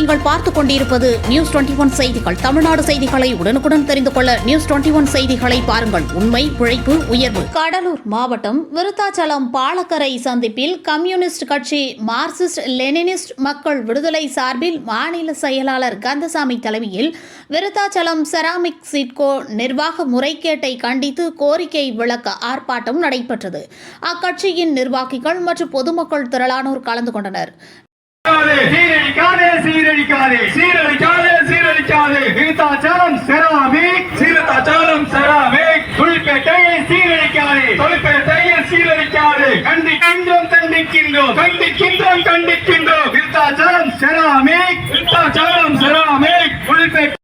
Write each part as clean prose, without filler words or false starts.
நீங்கள் பார்த்துக் கொண்டிருப்பது நியூஸ் 21 செய்திகள். தமிழ்நாடு செய்திகளை உடனுக்குடன் தெரிந்து கொள்ள நியூஸ் 21 செய்திகளை பாருங்கள். உண்மை, உழைப்பு, உயர்வு. கடலூர் மாவட்டம் விருத்தாச்சலம் பாலக்கரை சந்திப்பில் கம்யூனிஸ்ட் கட்சி மார்க்சிஸ்ட் லெனினிஸ்ட் மக்கள் விடுதலை சார்பில் மாநில செயலாளர் கந்தசாமி தலைமையில் விருத்தாச்சலம் செராமிக் சிட்கோ நிர்வாக முறைகேட்டை கண்டித்து கோரிக்கை விளக்க ஆர்ப்பாட்டம் நடைபெற்றது. அக்கட்சியின் நிர்வாகிகள் மற்றும் பொதுமக்கள் திரளானோர் கலந்து கொண்டனர். விருத்தாச்சலம் செராமிக் தொழிற்பேட்டையை சீரழிக்காதே, தொழிற்பேட்டையை சீரழிக்காதே. கண்டிக்கின்றோம் கண்டிக்கின்றோம் கண்டிக்கின்றோம் கண்டிக்கின்றோம். விருத்தாச்சலம் செராமிக் தொழிற்பேட்டை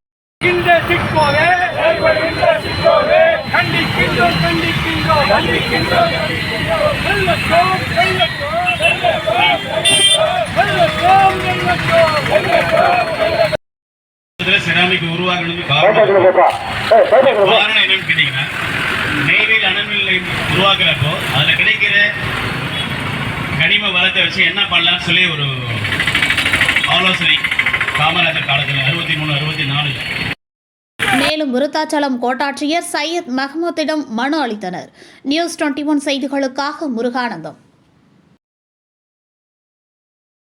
இந்த சிட்கோவே கண்டிக்கின்றோம் கண்டிக்கின்றோம் கண்டிக்கின்றோம். செராமிக் உருவாக்கணும்னு காரணம் என்னன்னு கேட்டீங்கன்னா, நெய்வேலி அனல்மில் உருவாக்குறப்போ அதில் கிடைக்கிற கனிம வளத்தை வச்சு என்ன பண்ணலாம்னு சொல்லி ஒரு ஆலோசனை காமராஜர் காலத்தில் 63-64. மேலும் விருத்தாச்சலம் கோட்டாட்சியர் சையத் மஹமூத்திடம் மனு அளித்தனர். நியூஸ் 21 செய்திகளுக்காக முருகானந்தம்.